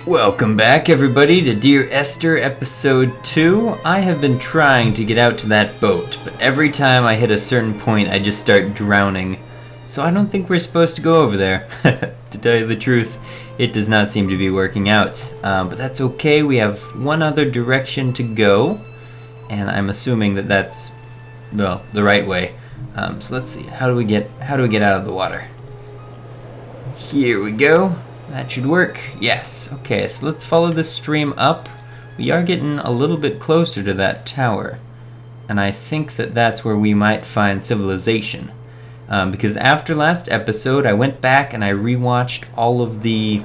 Welcome back, everybody, to Dear Esther Episode 2. I have been trying to get out to that boat, but every time I hit a certain point, I just start drowning. So I don't think we're supposed to go over there. To tell you the truth, it does not seem to be working out. But that's okay, we have one other direction to go, and I'm assuming that that's, well, the right way. So let's see, how do we get out of the water? Here we go. That should work. Yes. Okay, so let's follow this stream up. We are getting a little bit closer to that tower. And I think that that's where we might find civilization. Because after last episode, I went back and I rewatched all of the,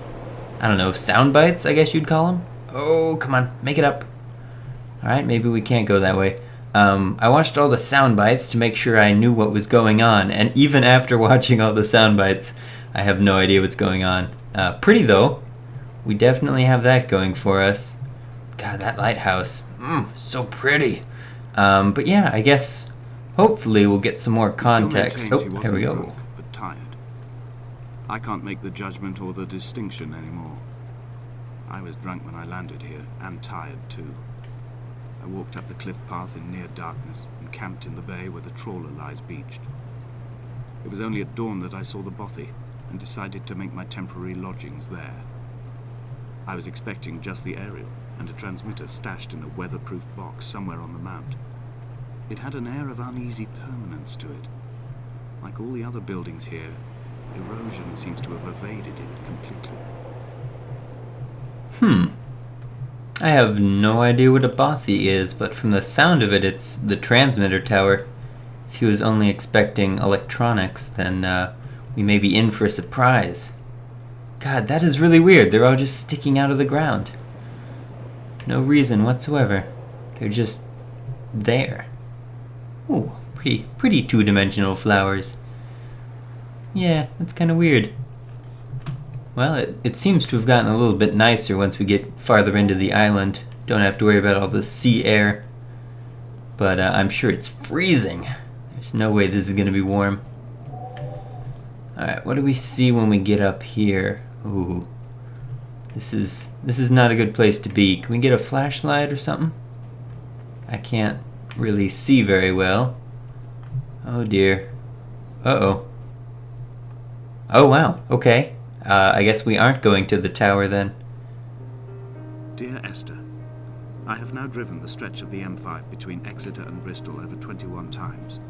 I don't know, sound bites, I guess you'd call them. Oh, come on, make it up. Alright, maybe we can't go that way. I watched all the sound bites to make sure I knew what was going on. And even after watching all the sound bites, I have no idea what's going on. Pretty though. We definitely have that going for us. God, that lighthouse. So pretty. But yeah, I guess hopefully we'll get some more context. Oh, here we go. Drunk, but tired. I can't make the judgment or the distinction anymore. I was drunk when I landed here, and tired too. I walked up the cliff path in near darkness and camped in the bay where the trawler lies beached. It was only at dawn that I saw the bothy and decided to make my temporary lodgings there. I was expecting just the aerial and a transmitter stashed in a weatherproof box somewhere on the mount. It had an air of uneasy permanence to it. Like all the other buildings here, erosion seems to have evaded it completely. I have no idea what a bothy is, but from the sound of it, it's the transmitter tower. If he was only expecting electronics, then we may be in for a surprise. God, that is really weird. They're all just sticking out of the ground. No reason whatsoever. They're just there. Ooh, pretty two-dimensional flowers. Yeah, that's kind of weird. Well, it seems to have gotten a little bit nicer once we get farther into the island. Don't have to worry about all the sea air. But I'm sure it's freezing. There's no way this is going to be warm. Alright, what do we see when we get up here? Ooh. This is not a good place to be. Can we get a flashlight or something? I can't really see very well. Oh dear. Uh-oh. Oh wow, okay. I guess we aren't going to the tower then. Dear Esther, I have now driven the stretch of the M5 between Exeter and Bristol over 21 times.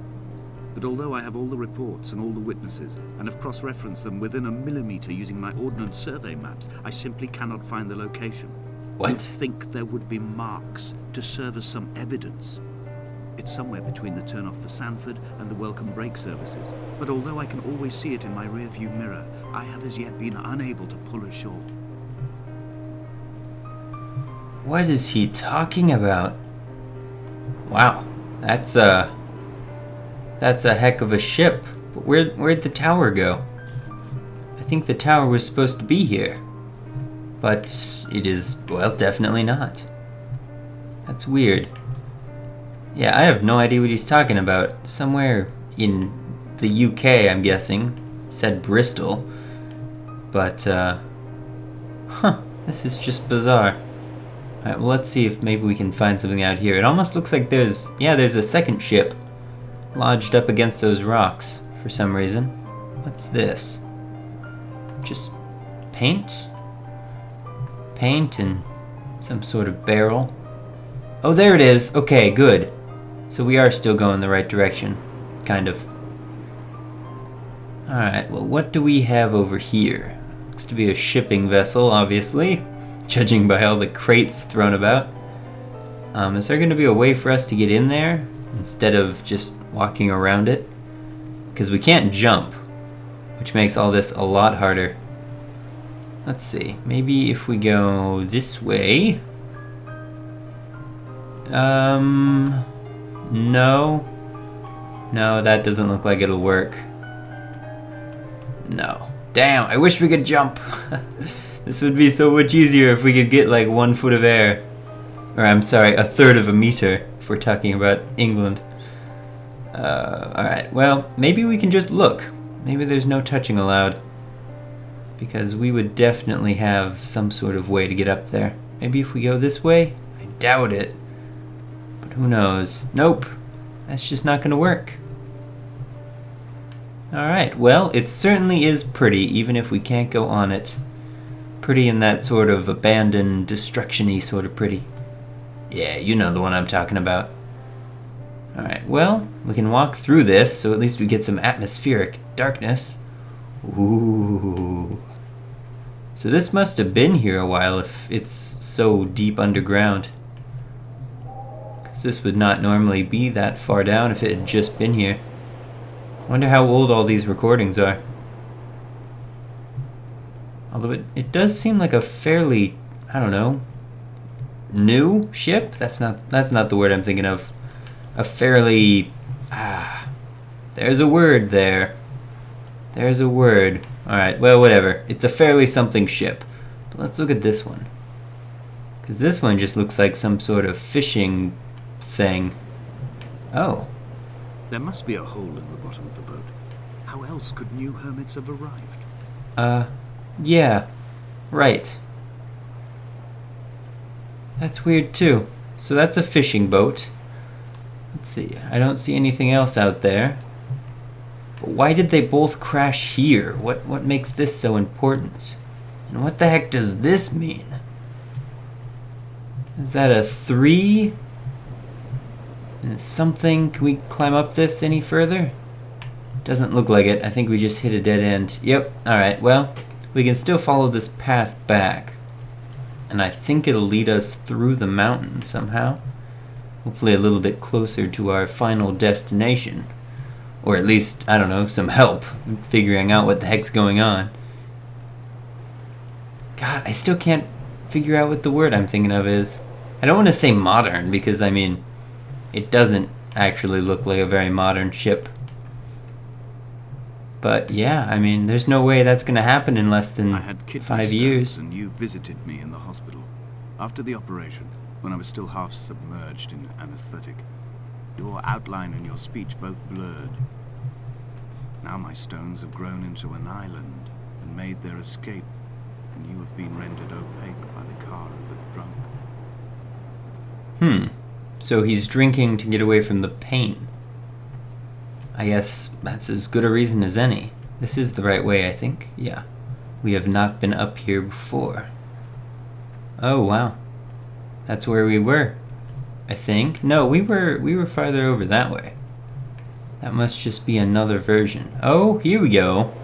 But although I have all the reports and all the witnesses, and have cross-referenced them within a millimetre using my Ordnance Survey maps, I simply cannot find the location. What? You'd think there would be marks to serve as some evidence. It's somewhere between the turn-off for Sanford and the welcome brake services. But although I can always see it in my rear-view mirror, I have as yet been unable to pull ashore. What is he talking about? Wow, that's a heck of a ship. But where'd the tower go? I think the tower was supposed to be here. But it is, well, definitely not. That's weird. Yeah, I have no idea what he's talking about. Somewhere in the UK, I'm guessing. Said Bristol. But, this is just bizarre. Alright, well, let's see if maybe we can find something out here. It almost looks like there's a second ship lodged up against those rocks for some reason. What's this? Just paint? Paint and some sort of barrel. Oh, there it is. Okay, good. So we are still going the right direction. Kind of. Alright, well, what do we have over here? Looks to be a shipping vessel, obviously. Judging by all the crates thrown about. Is there going to be a way for us to get in there instead of just walking around it? Because we can't jump, which makes all this a lot harder. Let's see. Maybe if we go this way. No. No, that doesn't look like it'll work. No. Damn, I wish we could jump. This would be so much easier if we could get like 1 foot of air. Or I'm sorry, 1/3 of a meter, if we're talking about England. Alright, well, maybe we can just look. Maybe there's no touching allowed. because we would definitely have some sort of way to get up there. Maybe if we go this way? I doubt it. But who knows? Nope. That's just not going to work. Alright, well, it certainly is pretty, even if we can't go on it. Pretty in that sort of abandoned, destruction-y sort of pretty. Yeah, you know the one I'm talking about. Alright, well, we can walk through this, so at least we get some atmospheric darkness. Ooh. So this must have been here a while if it's so deep underground. Because this would not normally be that far down if it had just been here. I wonder how old all these recordings are. Although it does seem like a fairly, I don't know, new ship? That's not the word I'm thinking of. A fairly, there's a word there. There's a word. Alright, well, whatever. It's a fairly something ship. But let's look at this one. Because this one just looks like some sort of fishing thing. Oh. There must be a hole in the bottom of the boat. How else could new hermits have arrived? Yeah. Right. That's weird too. So that's a fishing boat. Let's see. I don't see anything else out there. But why did they both crash here? What makes this so important? And what the heck does this mean? Is that a 3? Something? Can we climb up this any further? Doesn't look like it. I think we just hit a dead end. Yep. Alright, well, we can still follow this path back. And I think it'll lead us through the mountain somehow. Hopefully a little bit closer to our final destination. Or at least, I don't know, some help figuring out what the heck's going on. God, I still can't figure out what the word I'm thinking of is. I don't want to say modern because, I mean, it doesn't actually look like a very modern ship. But yeah, I mean, there's no way that's going to happen in less than 5 years. And you visited me in the hospital after the operation, when I was still half submerged in anesthetic. Your outline and your speech both blurred. Now my stones have grown into an island and made their escape, and you have been rendered opaque by the car of a drunk. So he's drinking to get away from the pain. I guess that's as good a reason as any. This is the right way, I think. Yeah. We have not been up here before. Oh, wow. That's where we were, I think. No, we were farther over that way. That must just be another version. Oh, here we go.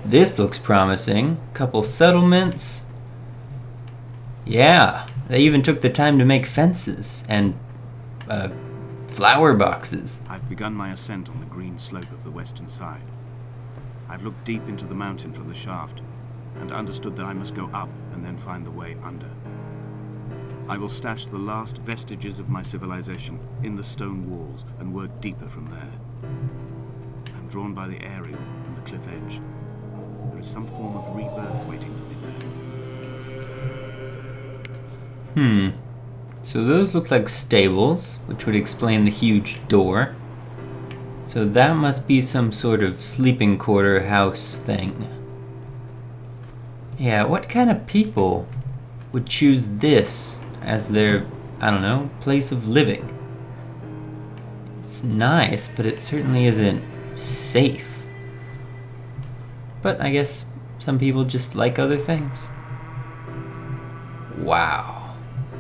This looks promising. Couple settlements. Yeah. They even took the time to make fences and flower boxes. I've begun my ascent on the green slope of the western side. I've looked deep into the mountain from the shaft and understood that I must go up and then find the way under. I will stash the last vestiges of my civilization in the stone walls and work deeper from there. I'm drawn by the aerial and the cliff edge. There is some form of rebirth waiting for me there. So those look like stables, which would explain the huge door. So that must be some sort of sleeping quarter house thing. Yeah, what kind of people would choose this as their, I don't know, place of living? It's nice, but it certainly isn't safe. But I guess some people just like other things. Wow.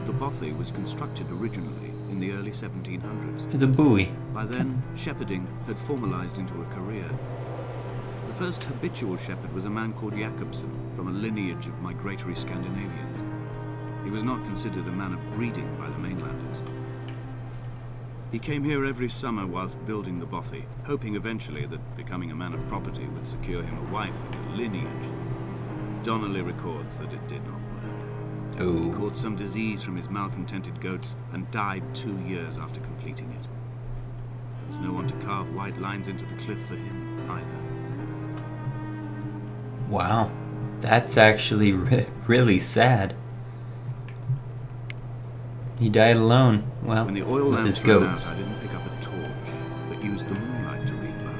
The bothy was constructed originally in the early 1700s. It's a buoy. By then, shepherding had formalized into a career. The first habitual shepherd was a man called Jakobsen, from a lineage of migratory Scandinavians. He was not considered a man of breeding by the mainlanders. He came here every summer whilst building the bothy, hoping eventually that becoming a man of property would secure him a wife and a lineage. Donnelly records that it did not work. Ooh. He caught some disease from his malcontented goats and died 2 years after completing it. There was no one to carve white lines into the cliff for him either. Wow. That's actually really sad. He died alone. Well, when the oil with his lamps ran goats. out, I didn't pick up a torch, but used the moonlight to read by.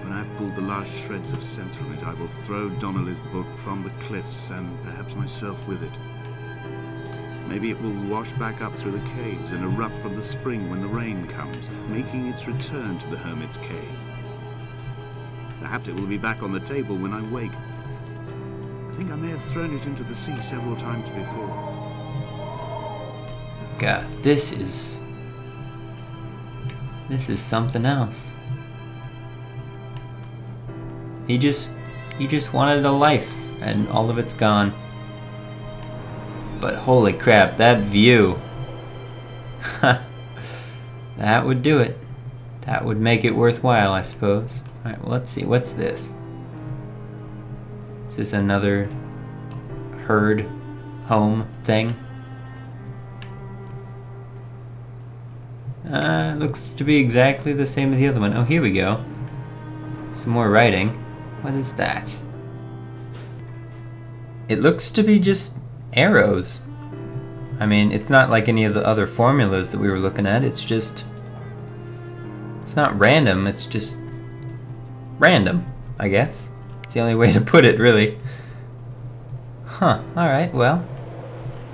When I have pulled the last shreds of sense from it, I will throw Donnelly's book from the cliffs and perhaps myself with it. Maybe it will wash back up through the caves and erupt from the spring when the rain comes, making its return to the hermit's cave. Perhaps it will be back on the table when I wake. I think I may have thrown it into the sea several times before. God, this is something else. He just wanted a life, and all of it's gone. But holy crap, that view. That would do it. That would make it worthwhile, I suppose. Alright, well, let's see. What's this? Is this another herd home thing? Looks to be exactly the same as the other one. Oh, here we go. Some more writing. What is that? It looks to be just arrows. I mean, it's not like any of the other formulas that we were looking at. It's just... It's not random. It's just... random, I guess. It's the only way to put it, really. Huh. Alright, well.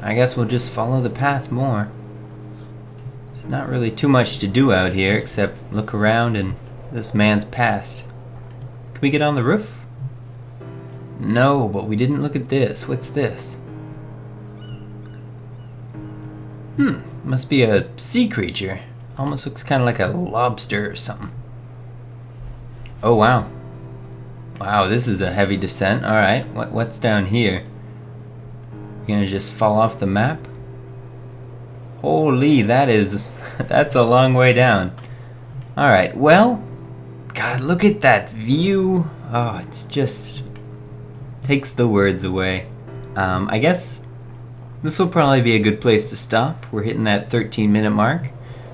I guess we'll just follow the path more. There's not really too much to do out here except look around and this man's past. Can we get on the roof? No, but we didn't look at this. What's this? Must be a sea creature. Almost looks kind of like a lobster or something. Oh, wow. Wow, this is a heavy descent. Alright, what's down here? You gonna just fall off the map? Holy, that's a long way down. Alright, well, God, look at that view. Oh, it's just takes the words away. I guess this will probably be a good place to stop. We're hitting that 13-minute mark.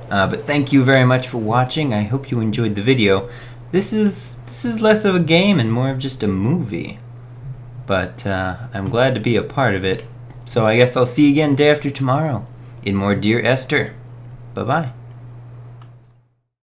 But thank you very much for watching. I hope you enjoyed the video. This is less of a game and more of just a movie. But I'm glad to be a part of it. So I guess I'll see you again day after tomorrow in more Dear Esther. Bye-bye.